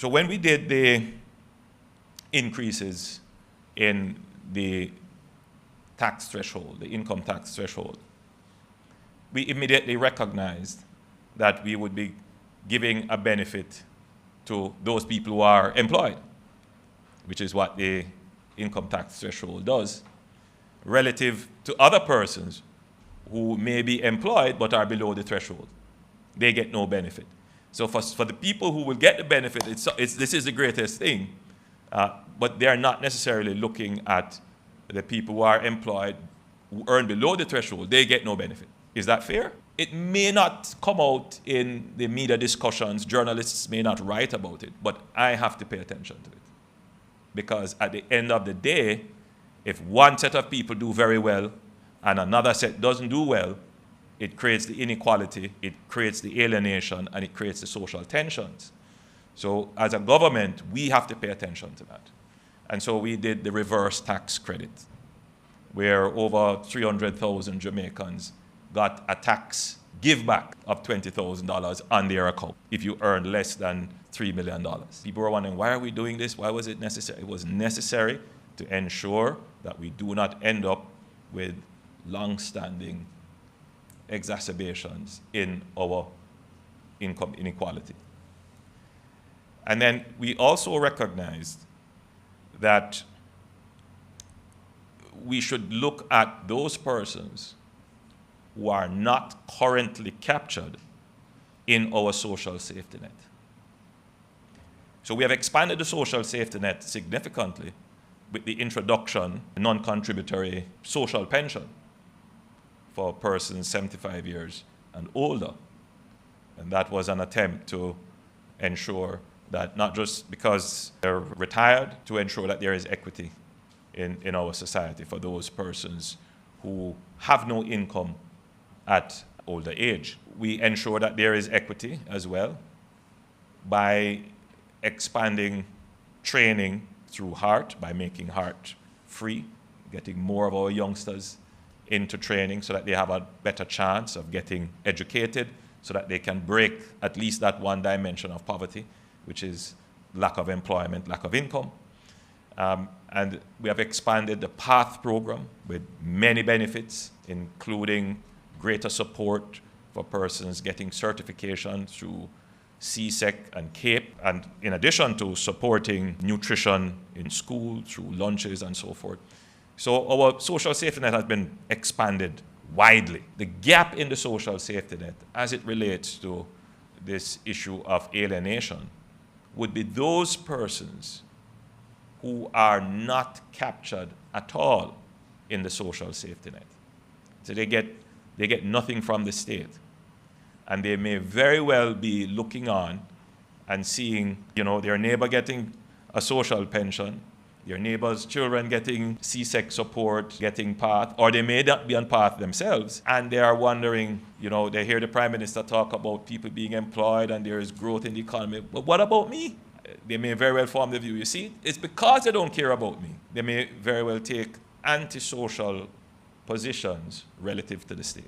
So when we did the increases in the tax threshold, the income tax threshold, we immediately recognized that we would be giving a benefit to those people who are employed, which is what the income tax threshold does, relative to other persons who may be employed but are below the threshold. They get no benefit. So for the people who will get the benefit, this is the greatest thing, but they are not necessarily looking at the people who are employed who earn below the threshold. They get no benefit. Is that fair? It may not come out in the media discussions, journalists may not write about it, but I have to pay attention to it. Because at the end of the day, if one set of people do very well and another set doesn't do well, it creates the inequality, it creates the alienation, and it creates the social tensions. So as a government, we have to pay attention to that. And so we did the reverse tax credit, where over 300,000 Jamaicans got a tax give back of $20,000 on their account if you earn less than $3 million. People were wondering, why are we doing this? Why was it necessary? It was necessary to ensure that we do not end up with long-standing exacerbations in our income inequality. And then we also recognized that we should look at those persons who are not currently captured in our social safety net. So we have expanded the social safety net significantly with the introduction of non-contributory social pension for persons 75 years and older. And that was an attempt to ensure that not just because they're retired, to ensure that there is equity in our society for those persons who have no income at older age. We ensure that there is equity as well by expanding training through HEART, by making HEART free, getting more of our youngsters into training so that they have a better chance of getting educated, so that they can break at least that one dimension of poverty, which is lack of employment, lack of income. And we have expanded the PATH program with many benefits, including greater support for persons getting certification through CSEC and CAPE, and in addition to supporting nutrition in school through lunches and so forth. So our social safety net has been expanded widely. The gap in the social safety net as it relates to this issue of alienation would be those persons who are not captured at all in the social safety net. So they get nothing from the state. And they may very well be looking on and seeing, their neighbor getting a social pension, their neighbor's children getting CSEC support, getting PATH, or they may not be on PATH themselves, and they are wondering, they hear the Prime Minister talk about people being employed and there is growth in the economy, but what about me? They may very well form the view, you see, it's because they don't care about me. They may very well take antisocial positions relative to the state.